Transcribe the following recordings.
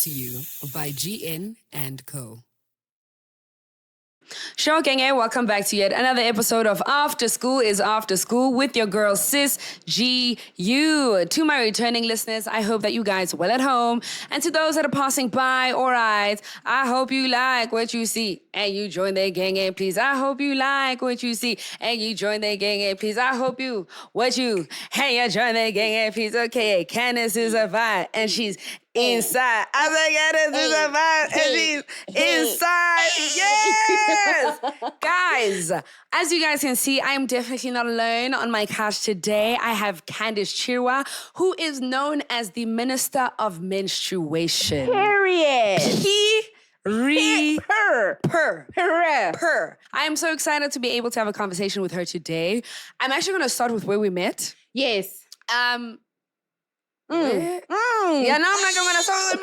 to you by GN and Co. Sure, Genge, welcome back to yet another episode of After School is After School with your girl, Sis G.U. To my returning listeners, I hope that you guys are well at home. And to those that are passing by, all right, I hope you like what you see and you join the Genge, please. I hope you like what you see and you join the Genge, please. I hope you, hey, you join the Genge, please. Okay, Candice is a vibe and she's inside. I think Candice is a vibe and she's inside. Yes! Guys, as you guys can see, I am definitely not alone on my couch today. I have Candice Chirwa, who is known as the Minister of Menstruation. Period. Per. I am so excited to be able to have a conversation with her today. I'm actually going to start with where we met. Yes. Yeah, no, I'm not going to start with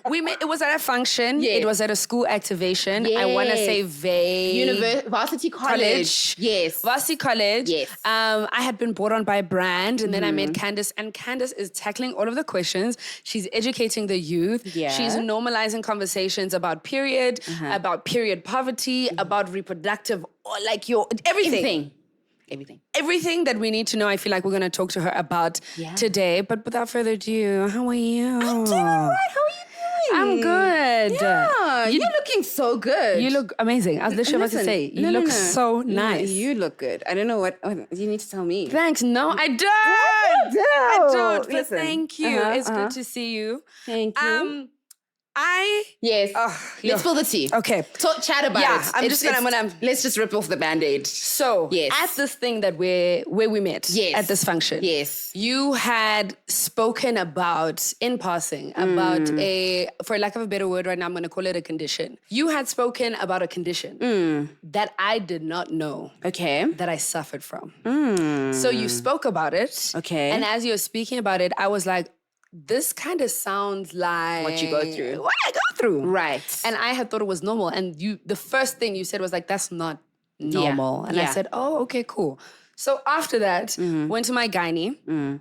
we met. It was at a function. Yes. It was at a school activation. Yes. I want to say Varsity College. Yes. Varsity College. Yes. I had been brought on by a brand, and then I met Candice, and Candice is tackling all of the questions. She's educating the youth. Yeah. She's normalizing conversations about period, about period poverty, about reproductive, everything. Everything that we need to know, I feel like we're going to talk to her about today. But without further ado, how are you? I'm doing all right. How are you doing? I'm good. Yeah, you're looking so good. You look amazing. I was literally about to say, you look so nice. You look good. I don't know what you need to tell me. Thanks. No, I don't. I don't. But thank you. It's good to see you. Thank you. Yes. Let's spill the tea. Okay. Chat about it. I'm gonna let's just rip off the Band-Aid. So, at this thing where we met, at this function, you had spoken about, in passing, about for lack of a better word right now, I'm going to call it a condition. You had spoken about a condition that I did not know that I suffered from. So you spoke about it. Okay. And as you were speaking about it, I was like, this kind of sounds like what you go through. What I go through. Right. And I had thought it was normal. And the first thing you said was like, that's not normal. And I said, oh, okay, cool. So after that, went to my gynae.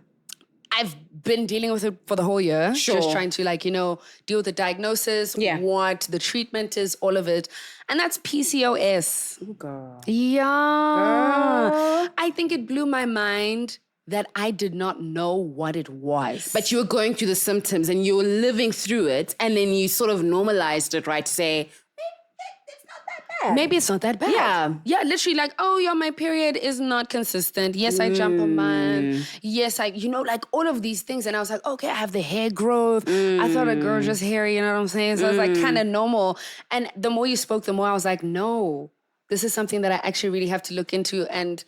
I've been dealing with it for the whole year. Sure. Just trying to deal with the diagnosis, what the treatment is, all of it. And that's PCOS. Oh, girl. Yeah. Girl. I think it blew my mind that I did not know what it was. But you were going through the symptoms and you were living through it, and then you sort of normalized it, right? To say, maybe it's not that bad. Yeah, literally my period is not consistent. Yes, I jump a month. Yes, all of these things. And I was like, okay, I have the hair growth. I thought a girl just hairy, you know what I'm saying? So it's kind of normal. And the more you spoke, the more I was like, no, this is something that I actually really have to look into and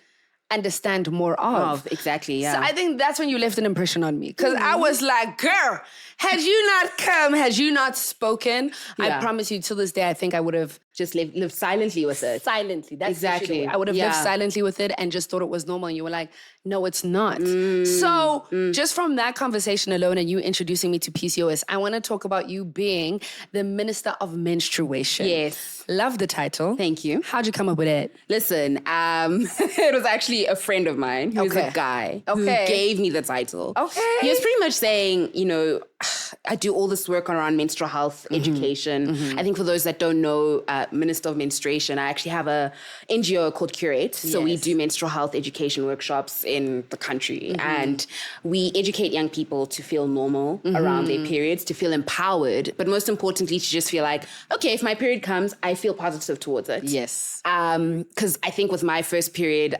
understand more of. Exactly, yeah. So I think that's when you left an impression on me. Because I was like, girl, had you not come, had you not spoken, I promise you, till this day, I think I would have just lived silently with it. Silently. That's exactly. I would have lived silently with it and just thought it was normal. And you were like, no, it's not. So just from that conversation alone and you introducing me to PCOS, I want to talk about you being the Minister of Menstruation. Yes. Love the title. Thank you. How'd you come up with it? Listen, it was actually a friend of mine who's a guy who gave me the title. Okay. He was pretty much saying, I do all this work around menstrual health education. I think for those that don't know, Minister of Menstruation, I actually have a NGO called Curate. So we do menstrual health education workshops in the country. And we educate young people to feel normal around their periods, to feel empowered, but most importantly, to just feel like, okay, if my period comes, I feel positive towards it. Yes. Because I think with my first period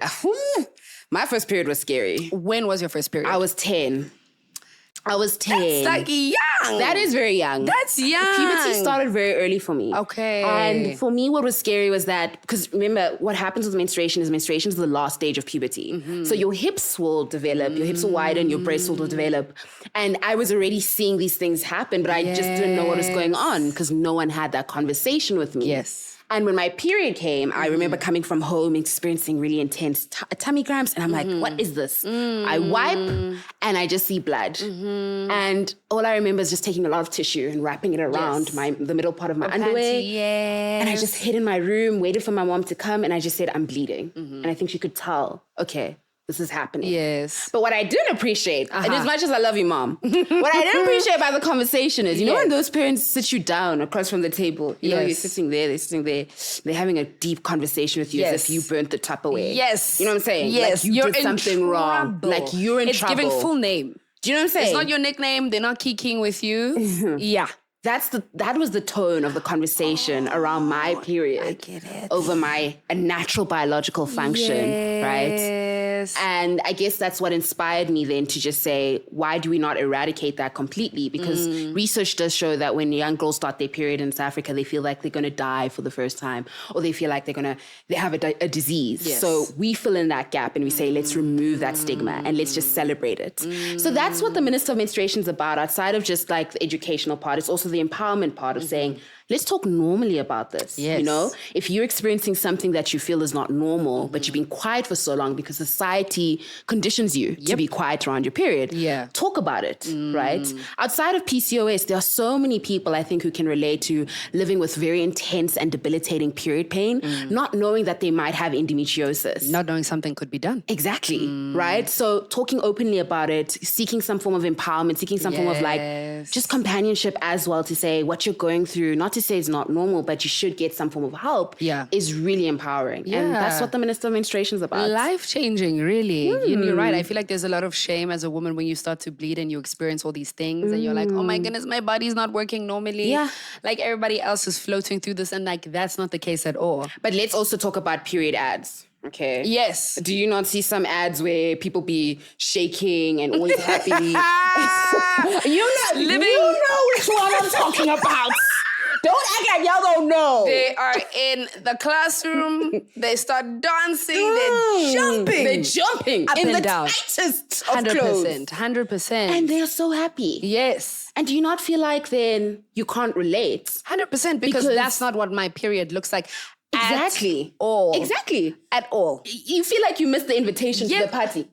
was scary. When was your first period? I was 10. That's young. That is very young. That's young. Puberty started very early for me. Okay. And for me, what was scary was that, because remember, what happens with menstruation is the last stage of puberty. So your hips will develop, your hips will widen, your breasts will develop. And I was already seeing these things happen, but I just didn't know what was going on because no one had that conversation with me. Yes. And when my period came, I remember coming from home, experiencing really intense tummy cramps. And I'm like, what is this? I wipe and I just see blood. And all I remember is just taking a lot of tissue and wrapping it around the middle part of my underwear. And I just hid in my room, waited for my mom to come. And I just said, I'm bleeding. And I think she could tell, okay, this is happening. Yes. But what I didn't appreciate, and as much as I love you, Mom, what I didn't appreciate about the conversation is, you know, when those parents sit you down across from the table, you know, you're sitting there, they're having a deep conversation with you as if you burnt the Tupperware. Yes. You know what I'm saying? Yes. Like you did something wrong. Like you're in trouble. It's giving full name. Do you know what I'm saying? It's not your nickname. They're not kicking with you. Yeah. That was the tone of the conversation around my period. I get it. Over a natural biological function, right? And I guess that's what inspired me then to just say, why do we not eradicate that completely? Because research does show that when young girls start their period in South Africa, they feel like they're going to die for the first time, or they feel like they have a disease. Yes. So we fill in that gap and we say, let's remove that stigma and let's just celebrate it. So that's what the Minister of Menstruation is about. Outside of just like the educational part, it's also the empowerment part of saying, let's talk normally about this. Yes. You know, if you're experiencing something that you feel is not normal, but you've been quiet for so long because society conditions you to be quiet around your period, talk about it, right? Outside of PCOS, there are so many people I think who can relate to living with very intense and debilitating period pain, not knowing that they might have endometriosis. Not knowing something could be done. Exactly, right? So talking openly about it, seeking some form of empowerment, seeking some form of like just companionship as well, to say what you're going through, not to say it's not normal, but you should get some form of help, is really empowering. And that's what the Minister of Menstruation is about. Life-changing, really. You're right. I feel like there's a lot of shame as a woman when you start to bleed and you experience all these things and you're like, oh my goodness, my body's not working normally. Yeah. Like everybody else is floating through this, and like that's not the case at all. But let's also talk about period ads. Okay. Yes. Do you not see some ads where people be shaking and always happy? You know which one I'm talking about. Don't act like y'all don't know. They are in the classroom. They start dancing. They're jumping. They're jumping. Up in and the down. tightest of clothes. 100%. And they're so happy. Yes. And do you not feel like then you can't relate? 100%, because that's not what my period looks like. Exactly. At all. Exactly. At all. You feel like you missed the invitation to the party.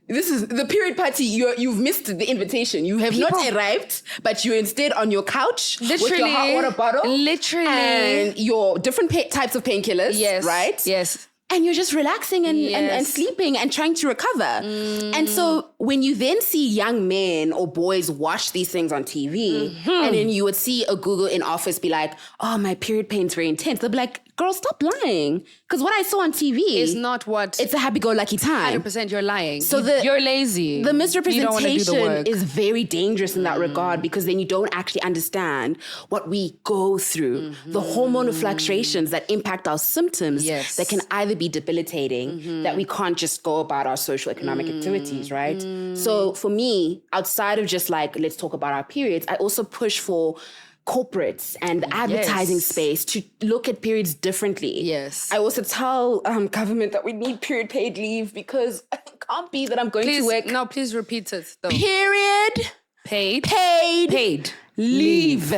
This is the period party. You've missed the invitation. You have not arrived, but you're instead on your couch with your hot water bottle. Literally. And your different types of painkillers. Yes. Right? Yes. And you're just relaxing and sleeping and trying to recover. And so when you then see young men or boys watch these things on TV, and then you would see a Google in office be like, oh, my period pain's very intense. They'll be like, girl, stop lying. Because what I saw on TV is not what... It's a happy-go-lucky time. 100% you're lying. So you're lazy. The misrepresentation is very dangerous in that regard, because then you don't actually understand what we go through. The hormonal fluctuations that impact our symptoms that can either be debilitating, that we can't just go about our social economic activities, right? So for me, outside of just like, let's talk about our periods, I also push for corporates and the advertising space to look at periods differently. Yes. I also tell government that we need period paid leave, because it can't be that I'm going to work. No, please repeat it though. Period paid leave.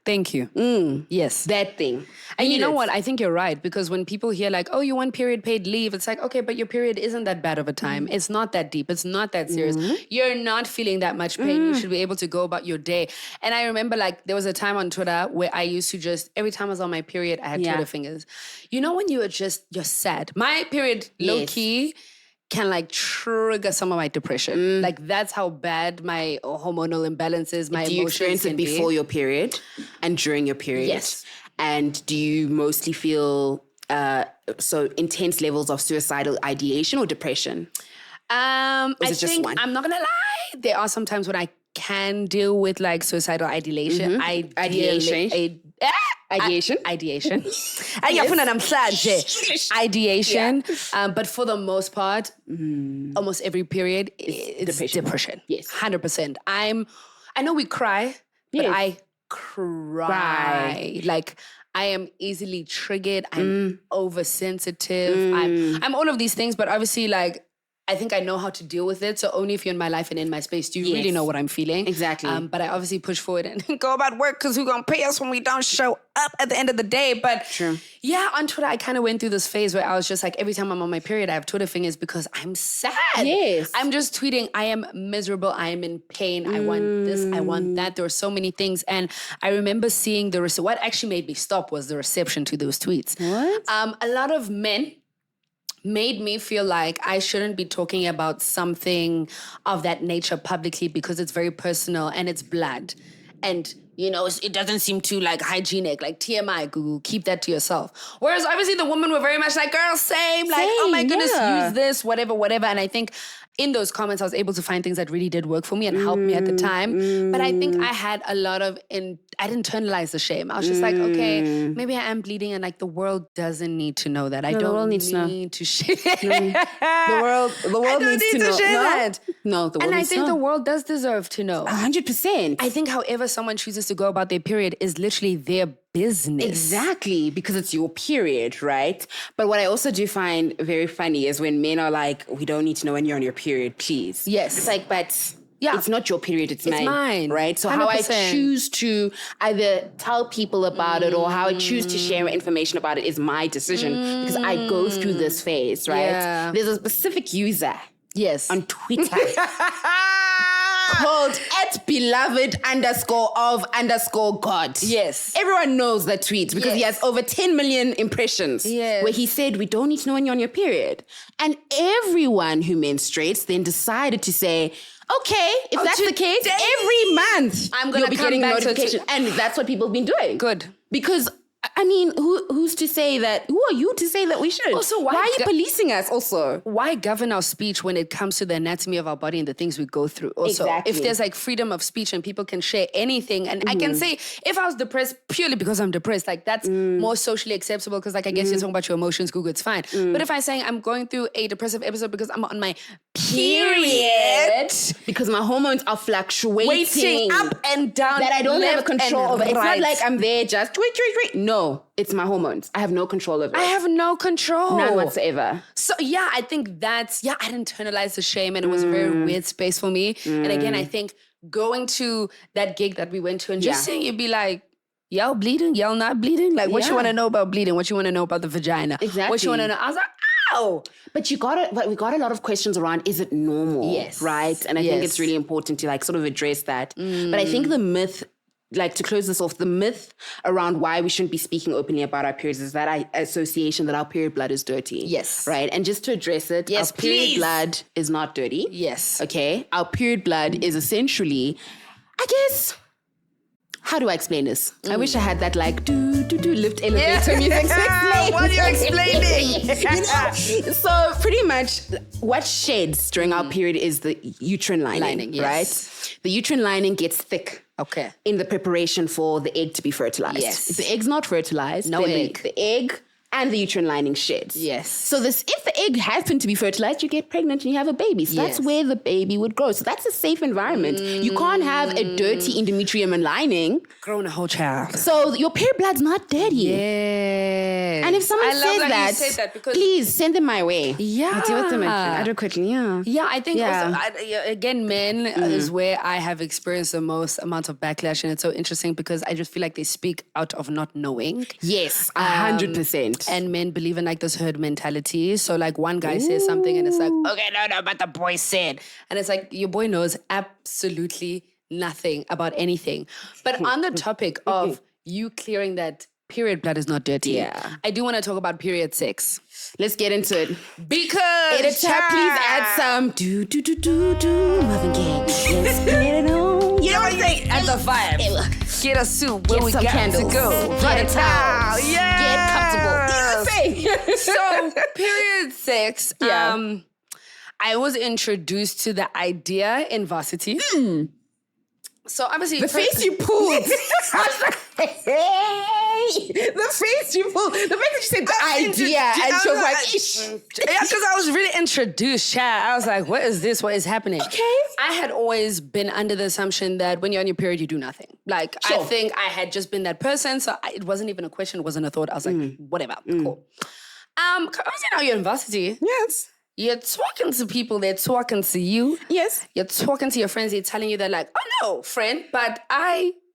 Thank you. Yes. That thing. And you know what? I think you're right, because when people hear like, oh, you want period paid leave, it's like, okay, but your period isn't that bad of a time. It's not that deep. It's not that serious. You're not feeling that much pain. You should be able to go about your day. And I remember like there was a time on Twitter where I used to just, every time I was on my period, I had Twitter fingers. You know when you're sad. My period, low key, can like trigger some of my depression. Like that's how bad my hormonal imbalances, my emotions. Do you experience it before your period and during your period? Yes. And do you mostly feel so intense levels of suicidal ideation or depression? I think, I'm not gonna lie, there are some times when I can deal with like suicidal ideation. Ideation. But for the most part, almost every period is depression. Yes. 100%. I know we cry, but I cry. Like I am easily triggered. I'm oversensitive. I'm all of these things, but obviously like I think I know how to deal with it. So only if you're in my life and in my space do you really know what I'm feeling. Exactly. But I obviously push forward and go about work, because who's going to pay us when we don't show up at the end of the day? But yeah, on Twitter, I kind of went through this phase where I was just like, every time I'm on my period, I have Twitter fingers because I'm sad. Yes. I'm just tweeting, I am miserable. I am in pain. I want this. I want that. There were so many things. And I remember seeing what actually made me stop was the reception to those tweets. What? A lot of men made me feel like I shouldn't be talking about something of that nature publicly because it's very personal and it's blood. And, you know, it doesn't seem too like hygienic, like TMI, Google, keep that to yourself. Whereas obviously the women were very much like, girl, same, like, oh my goodness, use this, whatever. And I think in those comments, I was able to find things that really did work for me and help me at the time. But I think I had a lot of, I'd internalize the shame. I was just like, okay, maybe I am bleeding and like the world doesn't need to know that. I don't need to share. The world needs to know. Share that. No, the world and I needs to think know. the world does deserve to know. 100%. I think however someone chooses to go about their period is literally their business. Exactly, because it's your period, right? But what I also do find very funny is when men are like, we don't need to know when you're on your period, please. Yes. It's like, but it's not your period, it's mine. Right? So 100%. How I choose to either tell people about it or how I choose to share information about it is my decision because I go through this phase, right? Yeah. There's a specific user on Twitter called @beloved_of_God. Yes. Everyone knows that tweet because he has over 10 million impressions where he said, we don't need to know when you're on your period. And everyone who menstruates then decided to say, okay, if that's the case, every month I'm gonna you'll be getting a notification. And that's what people have been doing. Good. Because I mean, who's to say that? Who are you to say that we should? Also, why are you policing us also? Why govern our speech when it comes to the anatomy of our body and the things we go through? Also, if there's like freedom of speech and people can share anything, and I can say if I was depressed purely because I'm depressed, like that's more socially acceptable because like I guess you're talking about your emotions, Google, it's fine. But if I'm saying I'm going through a depressive episode because I'm on my period, because my hormones are fluctuating up and down, that I don't have control over. It's not like I'm there just wait. No, it's my hormones. I have no control over it. I have no control. None whatsoever. So yeah, I think I'd internalize the shame and it was a very weird space for me. And again, I think going to that gig that we went to and just saying you'd be like, y'all bleeding, y'all not bleeding? Like what you want to know about bleeding? What you want to know about the vagina? Exactly. What you want to know? I was like, ow! But we got a lot of questions around, is it normal? Yes. Right? And I think it's really important to like sort of address that. But I think the myth, like to close this off, the myth around why we shouldn't be speaking openly about our periods is that association that our period blood is dirty. Yes. Right? And just to address it, our period blood is not dirty. Yes. Okay? Our period blood is essentially, I guess, how do I explain this? I wish I had that like lift elevator music to explain. What are you explaining? So pretty much what sheds during our period is the uterine lining, right? The uterine lining gets thick. Okay. In the preparation for the egg to be fertilized. Yes. If the egg's not fertilized, no egg. The egg and the uterine lining sheds. Yes. So if the egg happened to be fertilized, you get pregnant and you have a baby. So that's where the baby would grow. So that's a safe environment. You can't have a dirty endometrium and lining. Growing a whole child. So your period blood's not dirty. Yes. And if someone says you say that because please send them my way. Yeah. I'll deal with them adequately. Yeah. Yeah, I think also, again, men is where I have experienced the most amount of backlash. And it's so interesting because I just feel like they speak out of not knowing. Yes, 100%. And men believe in like this herd mentality. So like one guy says something and it's like, okay, no, but the boy said. And it's like, your boy knows absolutely nothing about anything. But on the topic of you clearing that period blood is not dirty, I do want to talk about period sex. Let's get into it. Because please add some Marvin Gaye. Let's get it on. You know what I'm saying? At the fire. Get a soup where we some got candles. to go. Get a towel. Yeah. Get comfortable. You know what I'm saying? So period sex. I was introduced to the idea in varsity. So obviously the face you pulled. The face you pulled. The fact that you said the idea and she was like, yeah, because I was really introduced, child. I was like, what is this? What is happening? Okay. I had always been under the assumption that when you're on your period, you do nothing. Like, I think I had just been that person. So it wasn't even a question. It wasn't a thought. I was like, whatever, cool. Obviously now you're in varsity. Yes. You're talking to people, they're talking to you. Yes. You're talking to your friends, they're telling you, they're like, oh no, friend, but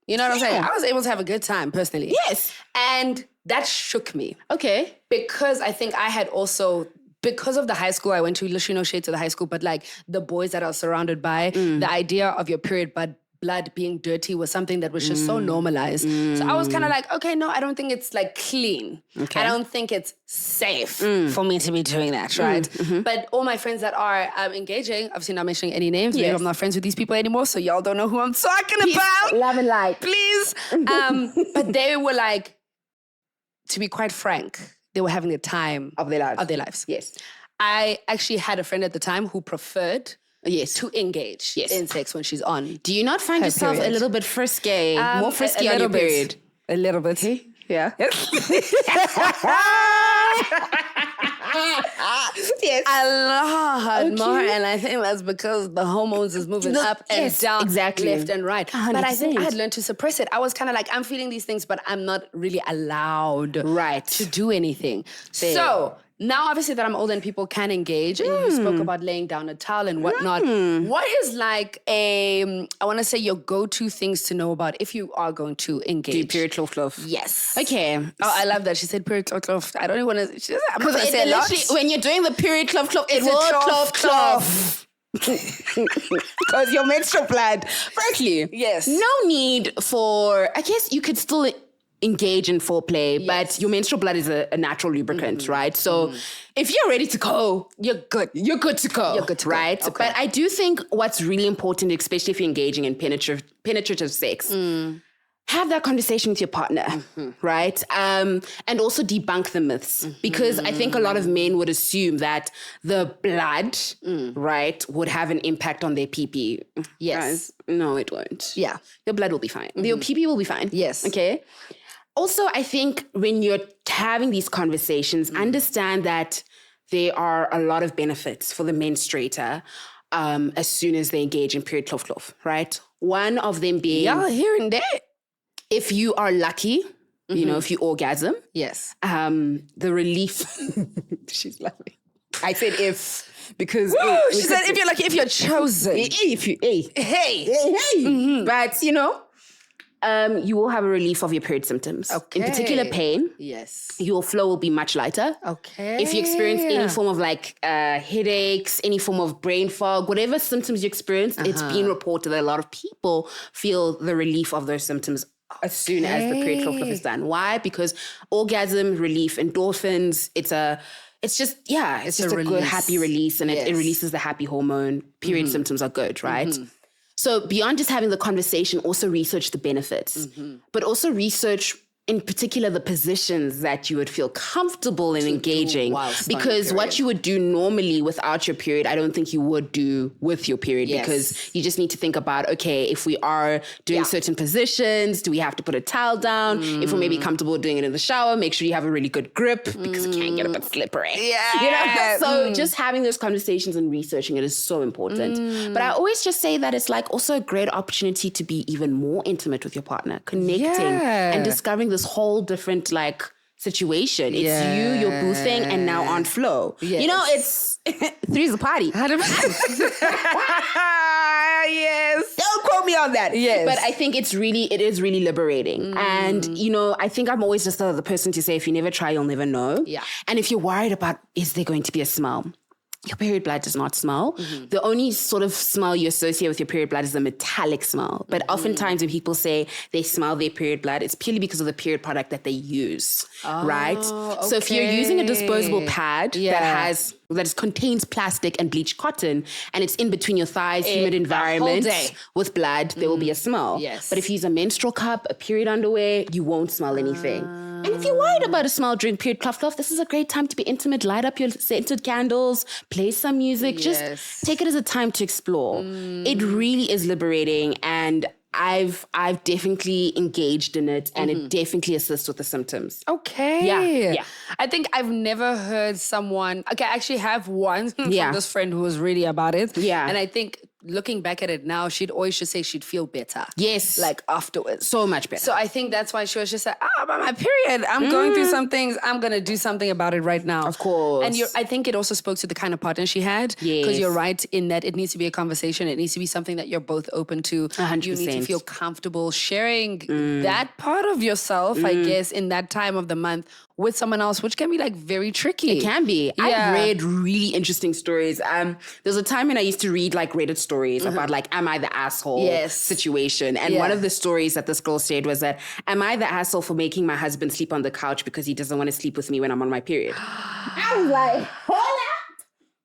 you know what I'm saying? I was able to have a good time, personally. Yes. And that shook me. Okay. Because I think I had also, because of the high school I went to, literally no shade to the high school, but like the boys that I was surrounded by, the idea of your period blood being dirty was something that was just so normalized. So I was kind of like, okay, no, I don't think it's like clean. Okay. I don't think it's safe for me to be doing that, right? But all my friends that are engaging, obviously not mentioning any names, maybe I'm not friends with these people anymore, so y'all don't know who I'm talking about. Love and light. Please. But they were like, to be quite frank, they were having the time Of their lives. Of their lives. Yes. I actually had a friend at the time who preferred to engage in sex when she's on. Do you not find yourself period. a little bit frisky, more frisky a on your little bit. period? A little bit. Okay. Yeah. Yes. Yes. A lot more, and I think that's because the hormones is moving up and down, exactly. left and right. 100%. But I think I had learned to suppress it. I was kind of like, I'm feeling these things, but I'm not really allowed to do anything. Fair. So now, obviously, that I'm older and people can engage, and you spoke about laying down a towel and whatnot. What is like I want to say your go-to things to know about if you are going to engage? Do period cloth. Yes. Okay. Oh, I love that. She said period cloth. I don't even want to. I'm not going to say a lot. When you're doing the period cloth, it It's a will cloth. because your menstrual blood. Firstly, Yes. no need for. I guess you could still engage in foreplay, but your menstrual blood is a natural lubricant, right? So if you're ready to go, You're good. you're good to go. You're good to go. right? Okay. But I do think what's really important, especially if you're engaging in penetrative sex, have that conversation with your partner, right? And also debunk the myths. Because I think a lot of men would assume that the blood, right, would have an impact on their pee-pee. Yes. Guys, no, it won't. Yeah. Your blood will be fine. Your pee-pee will be fine. Yes. Okay? Also, I think when you're having these conversations, understand that there are a lot of benefits for the menstruator as soon as they engage in period cloth, right? One of them being... Y'all hearing that? If you are lucky, you know, if you orgasm, Yes. the relief... She's laughing. I said if, because... She said if you're lucky, if you're chosen. If you... Hey. But, you know, you will have a relief of your period symptoms. Okay. In particular, pain. Yes. Your flow will be much lighter. Okay. If you experience any form of like headaches, any form of brain fog, whatever symptoms you experience, it's been reported that a lot of people feel the relief of those symptoms as soon as the period cloth is done. Why? Because orgasm, relief, endorphins, it's just a good release. happy release, and it releases the happy hormone. Period symptoms are good, right? So beyond just having the conversation, also research the benefits, but also research in particular the positions that you would feel comfortable in engaging, because what you would do normally without your period, I don't think you would do with your period, because you just need to think about, okay, if we are doing certain positions, do we have to put a towel down? If we're maybe comfortable doing it in the shower, make sure you have a really good grip, because it can get a bit slippery. Yeah. You know? So just having those conversations and researching it is so important. But I always just say that it's like also a great opportunity to be even more intimate with your partner, connecting and discovering this whole different like situation. It's you, your boo thing, and now on flow. You know, it's three's a party. Yes. Don't quote me on that. Yes. But I think it is really liberating. And, you know, I think I'm always just the person to say, if you never try, you'll never know. Yeah. And if you're worried about, is there going to be a smell? Your period blood does not smell. The only sort of smell you associate with your period blood is a metallic smell. But oftentimes when people say they smell their period blood, it's purely because of the period product that they use, right? So if you're using a disposable pad that contains plastic and bleached cotton, and it's in between your thighs, humid environment with blood, there will be a smell. Yes. But if you use a menstrual cup, a period underwear, you won't smell anything. And if you're worried about a smell during period cloth, this is a great time to be intimate. Light up your scented candles, play some music. Just take it as a time to explore. It really is liberating, and I've definitely engaged in it, and it definitely assists with the symptoms. Okay. Yeah. I think I've never heard someone... Okay, I actually have one from this friend who was really about it. Yeah. And I think looking back at it now, she'd always just say she'd feel better. Yes. Like afterwards. So much better. So I think that's why she was just like, about my period. I'm going through some things. I'm going to do something about it right now. Of course. And I think it also spoke to the kind of partner she had. Yes. Because you're right in that it needs to be a conversation. It needs to be something that you're both open to. 100%. You need to feel comfortable sharing that part of yourself, I guess, in that time of the month with someone else, which can be like very tricky. It can be. Yeah. I've read really interesting stories. There's a time when I used to read like Reddit stories about like, am I the asshole situation? And one of the stories that this girl said was that, am I the asshole for making my husband sleep on the couch because he doesn't want to sleep with me when I'm on my period? I was like, hold up.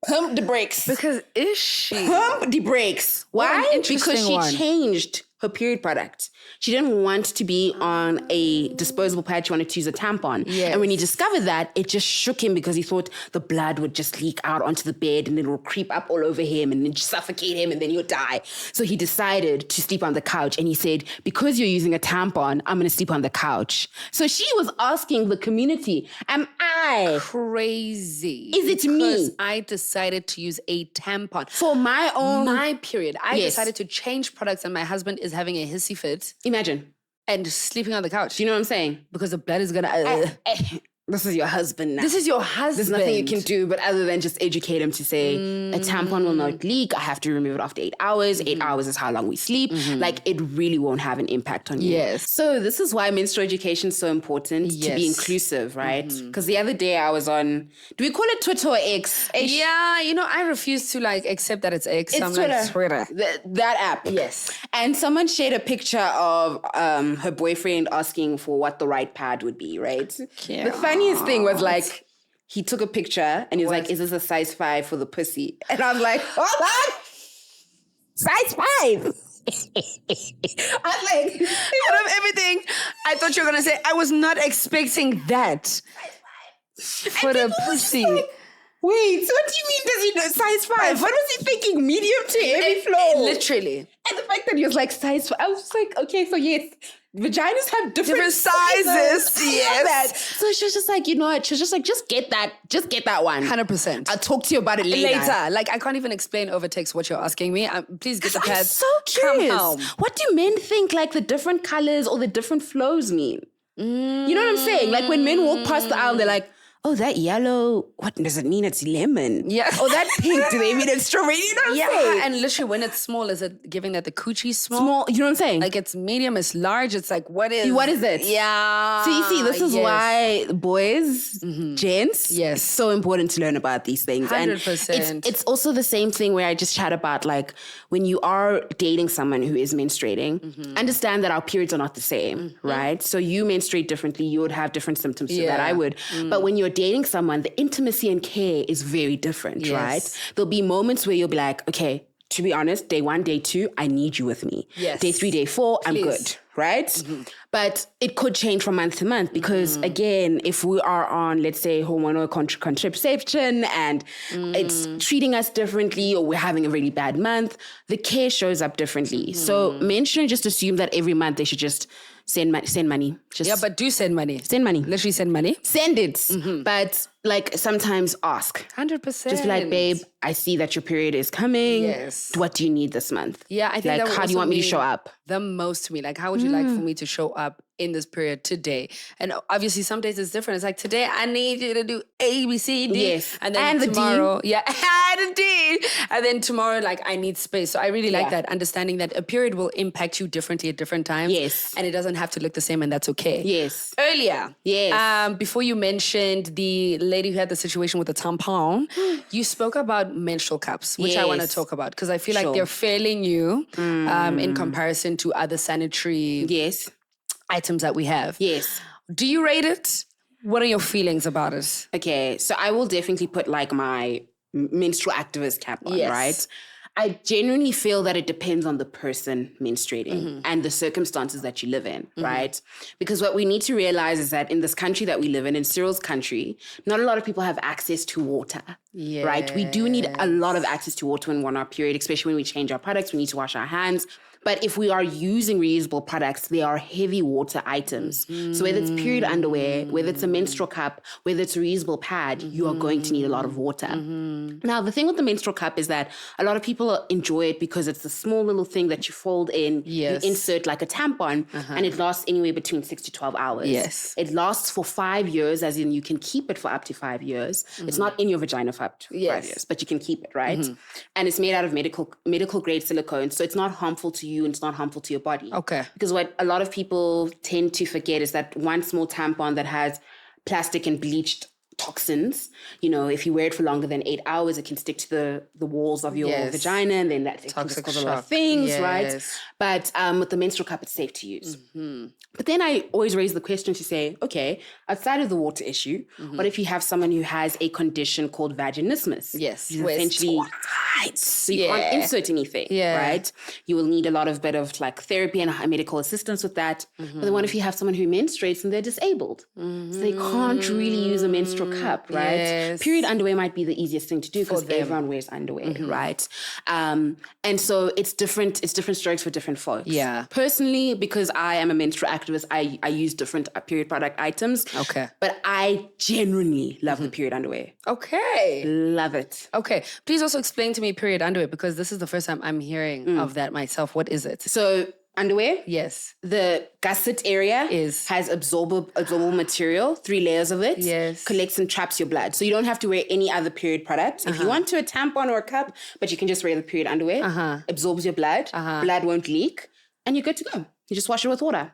Pump the brakes. Because is she? Pump the brakes. Why? Because she changed her period product. She didn't want to be on a disposable pad. She wanted to use a tampon. Yes. And when he discovered that, it just shook him because he thought the blood would just leak out onto the bed and it will creep up all over him and then just suffocate him and then he'll die. So he decided to sleep on the couch. And he said, because you're using a tampon, I'm going to sleep on the couch. So she was asking the community, am I crazy? Is it me? Because I decided to use a tampon. For my period. I decided to change products and my husband is having a hissy fit. Imagine. And sleeping on the couch. Do you know what I'm saying? Because the blood is gonna... This is your husband now. This is your husband. There's nothing you can do but other than just educate him to say, a tampon will not leak. I have to remove it after 8 hours. 8 hours is how long we sleep. Like, it really won't have an impact on you. Yes. So this is why menstrual education is so important to be inclusive, right? Because the other day I was on, do we call it Twitter or X? Yeah, you know, I refuse to like accept that it's X. It's I'm Twitter. like, Twitter. That app. Yes. And someone shared a picture of her boyfriend asking for what the right pad would be, right? Cute. The funniest thing was like, he took a picture and he was like, is this a size 5 for the pussy? And I was like, hold on. Size 5. I was like, out of everything, I thought you were going to say, I was not expecting that. size 5. For the pussy. Like, wait, so what do you mean does he know size 5? What was he thinking? Medium to heavy flow? Literally. And the fact that he was like size 5, I was just like, okay, so yes, vaginas have different sizes. Yes. So she was just like, you know what? She was just like, just get that one. 100%. I'll talk to you about it later. Like, I can't even explain over text what you're asking me. Please get the I'm pads. so curious. Come home. What do men think like the different colors or the different flows mean? You know what I'm saying? Like when men walk past the aisle, they're like, oh, that yellow, what does it mean it's lemon? Yeah. Oh, that pink, do they mean it's strawberry? You know what I'm saying? And literally when it's small, is it giving that the coochie's small? Small, you know what I'm saying? Like it's medium, it's large. It's like, what is it? Yeah. So you see, this is why boys, gents, Yes. it's so important to learn about these things. 100%. And it's also the same thing where I just chat about like when you are dating someone who is menstruating, understand that our periods are not the same, right? So you menstruate differently, you would have different symptoms to that I would. But when you're dating someone, the intimacy and care is very different, right? There'll be moments where you'll be like, okay, to be honest, day 1, day 2, I need you with me. Yes. Day 3, day 4, I'm good, right? But it could change from month to month because, again, if we are on, let's say, hormonal contraception and it's treating us differently or we're having a really bad month, the care shows up differently. So men shouldn't just assume that every month they should just send money. Just but do send money. send money. Literally send money. Send it. But like sometimes ask. 100%. Just be like, babe, I see that your period is coming. Yes. What do you need this month? Yeah, I think like, that would how do you also want me to mean show up? The most to me. Like, how would you like for me to show up in this period today? And obviously, some days it's different. It's like, today I need you to do A, B, C, D. Yes. And then And the D. tomorrow, and a D. And then tomorrow, like, I need space. So I really like that, understanding that a period will impact you differently at different times. Yes. And it doesn't have to look the same, and that's okay. Yes. Earlier, Yes. before you mentioned the lady who had the situation with the tampon, you spoke about menstrual cups, which I want to Yes. talk about because I feel like Sure. they're failing you in comparison to other sanitary Yes. items that we have. Yes. Do you rate it? What are your feelings about it? Okay, so I will definitely put like my menstrual activist cap on, Yes. right? I genuinely feel that it depends on the person menstruating and the circumstances that you live in, right? Because what we need to realize is that in this country that we live in Cyril's country, not a lot of people have access to water, right? We do need a lot of access to water when we're on our period, especially when we change our products, we need to wash our hands. But if we are using reusable products, they are heavy water items. So whether it's period underwear, whether it's a menstrual cup, whether it's a reusable pad, you are going to need a lot of water. Now, the thing with the menstrual cup is that a lot of people enjoy it because it's a small little thing that you fold in, Yes. you insert like a tampon, and it lasts anywhere between 6 to 12 hours. Yes. It lasts for 5 years, as in you can keep it for up to 5 years. It's not in your vagina for up to 5 years, but you can keep it, right? And it's made out of medical grade silicone, so it's not harmful to you and it's not harmful to your body. Okay. Because what a lot of people tend to forget is that one small tampon that has plastic and bleached toxins. You know, if you wear it for longer than 8 hours, it can stick to the walls of your vagina, and then that can just cause a lot of things, right? But with the menstrual cup, it's safe to use. But then I always raise the question to say, okay, outside of the water issue, what if you have someone who has a condition called vaginismus? Yes. Essentially, so you can't insert anything, right? You will need a lot of bit of like therapy and medical assistance with that. But then what if you have someone who menstruates and they're disabled? So they can't really use a menstrual cup, right? Period underwear might be the easiest thing to do because everyone wears underwear, right? And so it's different strokes for different folks. Yeah. Personally, because I am a menstrual activist, I use different period product items. Okay. But I genuinely love the period underwear. Okay. Love it. Okay. Please also explain to me period underwear, because this is the first time I'm hearing of that myself. What is it? So underwear. Yes. The gusset area has absorbable material, 3 layers of it. Yes. Collects and traps your blood. So you don't have to wear any other period products. If you want to, a tampon or a cup, but you can just wear the period underwear. Absorbs your blood. Blood won't leak. And you're good to go. You just wash it with water.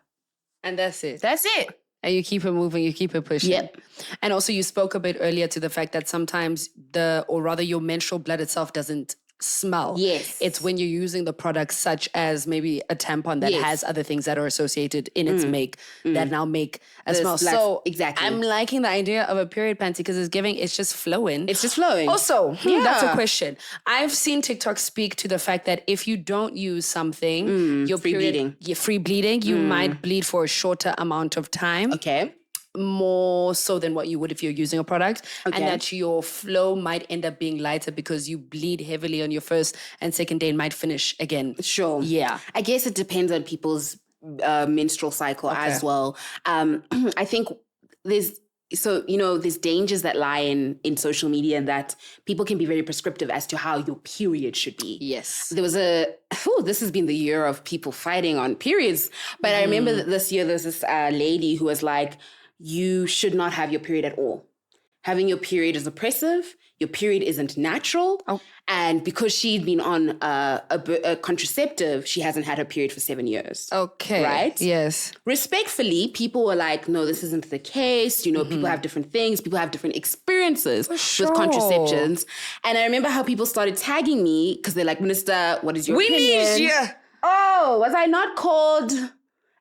And that's it. That's it. And you keep it moving, you keep it pushing. Yep. And also you spoke a bit earlier to the fact that sometimes your menstrual blood itself doesn't smell. Yes. It's when you're using the products such as maybe a tampon that has other things that are associated in its make that now make a smell. So exactly. I'm liking the idea of a period panty because it's just flowing. It's just flowing. Also, that's a question. I've seen TikTok speak to the fact that if you don't use something, your free bleeding. Free bleeding, you might bleed for a shorter amount of time. Okay. More so than what you would if you're using a product, and that your flow might end up being lighter because you bleed heavily on your first and second day and might finish again. Sure. Yeah. I guess it depends on people's menstrual cycle as well. I think there's dangers that lie in social media, and that people can be very prescriptive as to how your period should be. Yes. There was this has been the year of people fighting on periods. But I remember that this year there's this lady who was like, you should not have your period at all. Having your period is oppressive. Your period isn't natural. Oh. And because she'd been on a contraceptive, she hasn't had her period for 7 years. Okay. Right? Yes. Respectfully, people were like, no, this isn't the case. You know, people have different things. People have different experiences with contraceptions. And I remember how people started tagging me because they're like, Minister, what is your opinion? We need you. Oh, was I not called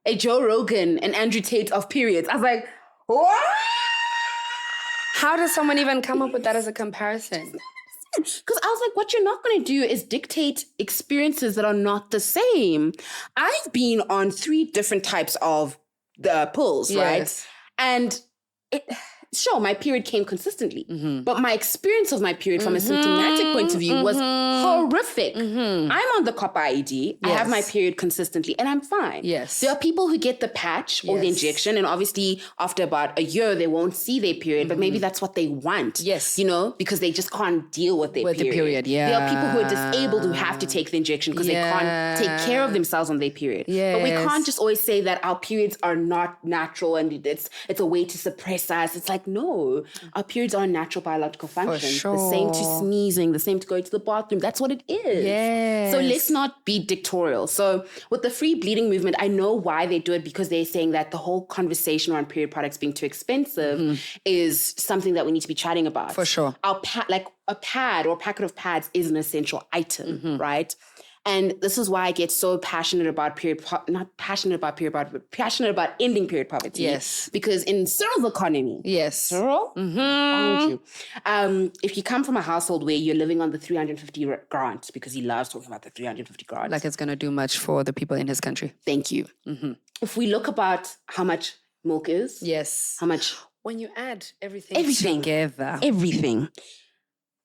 a Joe Rogan and Andrew Tate of periods? I was like, what? How does someone even come up with that as a comparison? Because I was like, what you're not going to do is dictate experiences that are not the same. I've been on 3 different types of the pills, right? And sure, my period came consistently. But my experience of my period from a symptomatic point of view was horrific. I'm on the copper IED. I have my period consistently and I'm fine. Yes. There are people who get the patch or the injection, and obviously after about a year, they won't see their period, but maybe that's what they want. Yes. You know, because they just can't deal with their period. There are people who are disabled who have to take the injection because they can't take care of themselves on their period. But we can't just always say that our periods are not natural and it's a way to suppress us. It's like, no, our periods are a natural biological function. Sure. The same to sneezing, the same to going to the bathroom. That's what it is. Yes. So let's not be dictatorial. So with the free bleeding movement, I know why they do it, because they're saying that the whole conversation around period products being too expensive is something that we need to be chatting about. For sure. Like a pad or a packet of pads is an essential item, right? And this is why I get so passionate about not passionate about period poverty, but passionate about ending period poverty. Yes. Because in Cyril's economy, Cyril, if you come from a household where you're living on the 350 grant, because he loves talking about the 350 grant. Like it's going to do much for the people in his country. Thank you. If we look about how much milk is. Yes. How much. When you add everything together. Everything.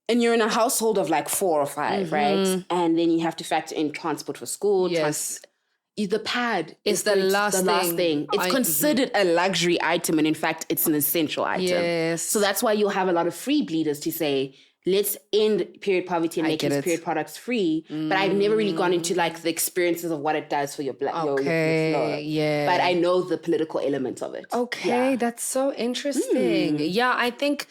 And you're in a household of like 4 or 5, right? And then you have to factor in transport for school. Yes. The pad is the last thing. It's considered a luxury item, and in fact, it's an essential item. Yes. So that's why you'll have a lot of free bleeders to say, let's end period poverty and make these period products free. But I've never really gone into like the experiences of what it does for your blood. Your flow. But I know the political element of it. Okay, that's so interesting. Yeah, I think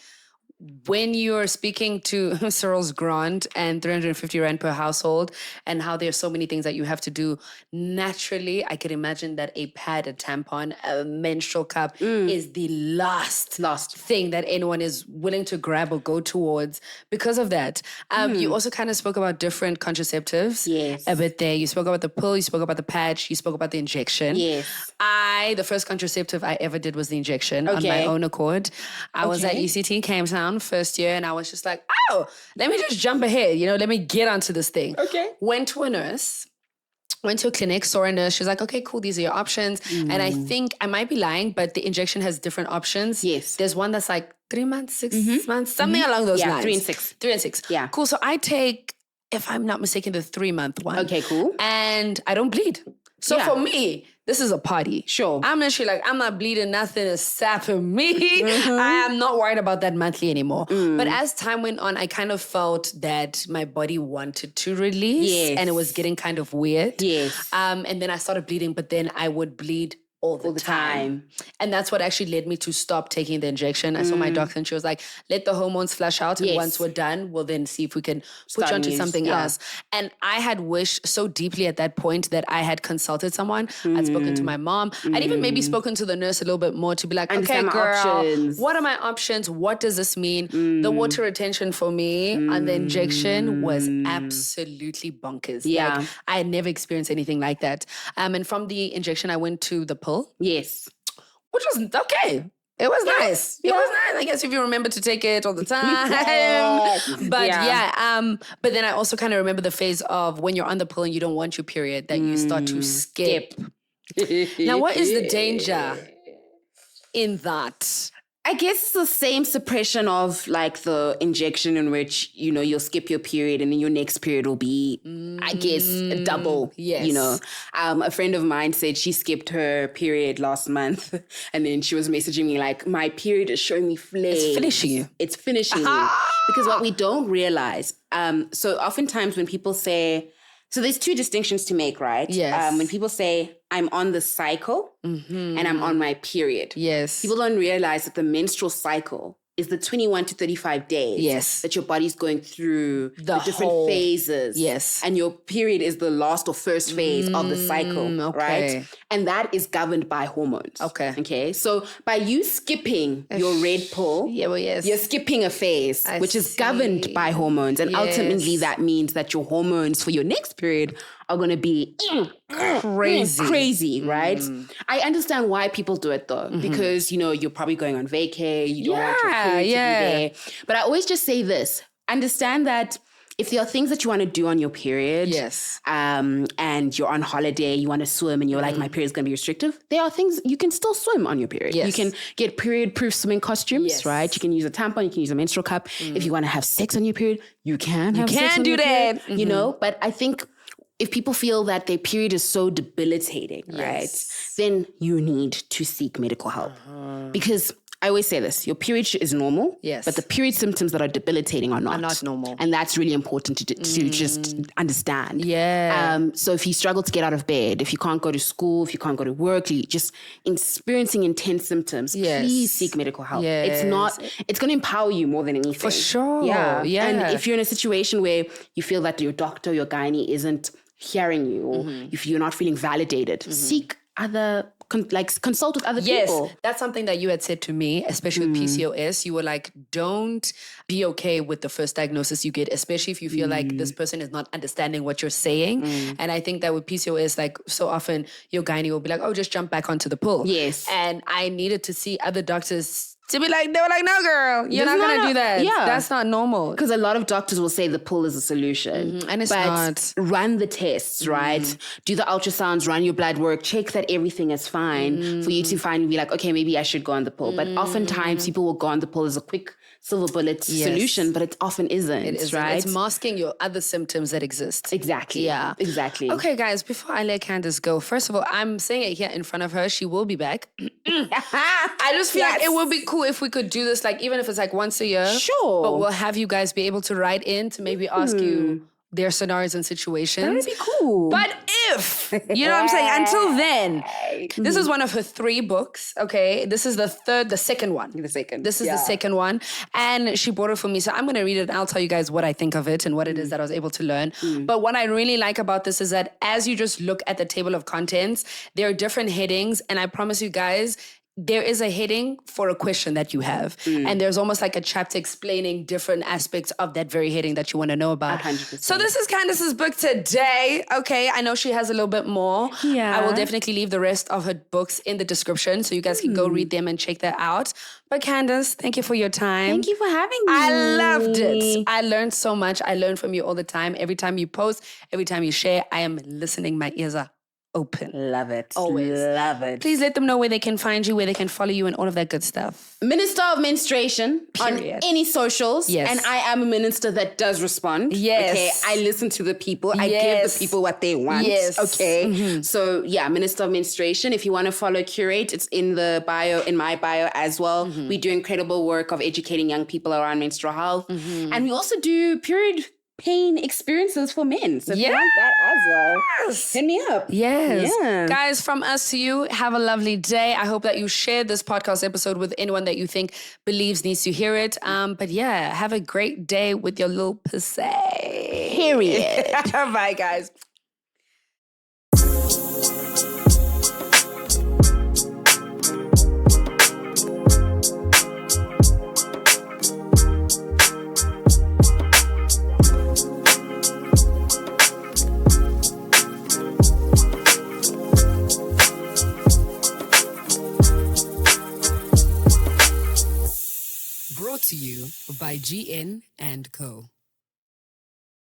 when you're speaking to Cyril's grant and 350 Rand per household and how there's so many things that you have to do, naturally, I can imagine that a pad, a tampon, a menstrual cup is the last thing that anyone is willing to grab or go towards because of that. You also kind of spoke about different contraceptives a bit there. You spoke about the pill, you spoke about the patch, you spoke about the injection. Yes. The first contraceptive I ever did was the injection on my own accord. I was at UCT Cape Town first year and I was just like, oh, let me just jump ahead, let me get onto this thing. Okay. Went to a nurse, went to a clinic, saw a nurse. She was like, okay, cool, these are your options. And I think, I might be lying, but the injection has different options. Yes. There's one that's like 3 months, 6 months, something along those lines. 3 and 6. 3 and 6. Yeah. Cool. So I take, if I'm not mistaken, the 3-month one. Okay, cool. And I don't bleed. So for me, this is a party. Sure. I'm literally like, I'm not bleeding, nothing is sapping me. I am not worried about that monthly anymore. But as time went on, I kind of felt that my body wanted to release and it was getting kind of weird. Yes. And then I started bleeding, but then I would bleed all the time. And that's what actually led me to stop taking the injection. I saw my doctor and she was like, let the hormones flush out. And once we're done, we'll then see if we can put you onto something else. And I had wished so deeply at that point that I had consulted someone. I'd spoken to my mom. I'd even maybe spoken to the nurse a little bit more to be like, okay, girl, what are my options? What does this mean? The water retention for me and the injection was absolutely bonkers. Yeah. Like, I had never experienced anything like that. And from the injection, I went to the pill. Yes. Which was okay. It was nice. It was nice. I guess if you remember to take it all the time. But but then I also kind of remember the phase of when you're on the pill and you don't want your period, that you start to skip. Now, what is the danger in that? I guess it's the same suppression of like the injection in which, you'll skip your period and then your next period will be, I guess, a double. Yes. A friend of mine said she skipped her period last month and then she was messaging me like, my period is showing me flames. It's finishing you. It's finishing you. Because what we don't realize, so oftentimes when people say, so there's 2 distinctions to make, right? Yes. When people say, I'm on the cycle and I'm on my period. Yes. People don't realize that the menstrual cycle is the 21 to 35 days that your body's going through the different phases. Yes. And your period is the last or first phase of the cycle, right? And that is governed by hormones. Okay. So by you skipping your red pill, you're skipping a phase, which is governed by hormones. And ultimately that means that your hormones for your next period are going to be crazy, right? I understand why people do it though, because, you're probably going on vacay, you don't want your period to be there. But I always just say this, understand that if there are things that you want to do on your period, and you're on holiday, you want to swim and you're like, my period's going to be restrictive, there are things, you can still swim on your period. You can get period-proof swimming costumes, right? You can use a tampon, you can use a menstrual cup. If you want to have sex on your period, you can have sex on your period, but I think if people feel that their period is so debilitating, right, then you need to seek medical help. Because I always say this, your period is normal, but the period symptoms that are debilitating are not. Are not normal. And that's really important to just understand. Yeah. So if you struggle to get out of bed, if you can't go to school, if you can't go to work, you're just experiencing intense symptoms, please seek medical help. It's going to empower you more than anything. For sure. Yeah. And if you're in a situation where you feel that your doctor, your gynae isn't hearing you, or if you're not feeling validated, seek other consult with other people. That's something that you had said to me, especially with PCOS. You were like, don't be okay with the first diagnosis you get, especially if you feel like this person is not understanding what you're saying. And I think that with PCOS, like so often your gynae will be like, oh, just jump back onto the pill. Yes. And I needed to see other doctors to be like, they were like, no, girl, you're not going to do that. Yeah. That's not normal. Because a lot of doctors will say the pill is a solution. And it's not. Run the tests, right? Do the ultrasounds, run your blood work, check that everything is fine for you to finally be like, okay, maybe I should go on the pill. But oftentimes people will go on the pill as a quick silver bullet solution, but it often isn't, right? It's masking your other symptoms that exist. Exactly. Yeah. Exactly. Okay, guys, before I let Candice go, first of all, I'm saying it here in front of her. She will be back. I just feel like it would be cool if we could do this, like, even if it's like once a year. Sure. But we'll have you guys be able to write in to maybe ask you their scenarios and situations. That would be cool. But if, you know what I'm saying? Until then, this is one of her 3 books, okay? This is the second one. The second. This is the second one. And she bought it for me. So I'm going to read it and I'll tell you guys what I think of it and what it is that I was able to learn. But what I really like about this is that as you just look at the table of contents, there are different headings. And I promise you guys, there is a heading for a question that you have. And there's almost like a chapter explaining different aspects of that very heading that you want to know about. 100%. So this is Candice's book today. Okay, I know she has a little bit more. Yeah. I will definitely leave the rest of her books in the description so you guys can go read them and check that out. But Candice, thank you for your time. Thank you for having me. I loved it. I learned so much. I learn from you all the time. Every time you post, every time you share, I am listening. My ears are open. Love it. Always. Love it. Please let them know where they can find you, where they can follow you, and all of that good stuff. Minister of Menstruation on Period. any socials. Yes. And I am a minister that does respond. Yes. Okay. I listen to the people. I give Yes. the people what they want. Yes. Okay. So yeah, Minister of Menstruation. If you want to follow Curate, it's in the bio, in my bio as well. We do incredible work of educating young people around menstrual health. And we also do period pain experiences for men. So if you want that as well, hit me up. Yes. Yeah. Guys, from us to you, have a lovely day. I hope that you shared this podcast episode with anyone that you think believes needs to hear it. But yeah, have a great day with your little pussy. Period. Bye, guys. Brought to you by GN and Co.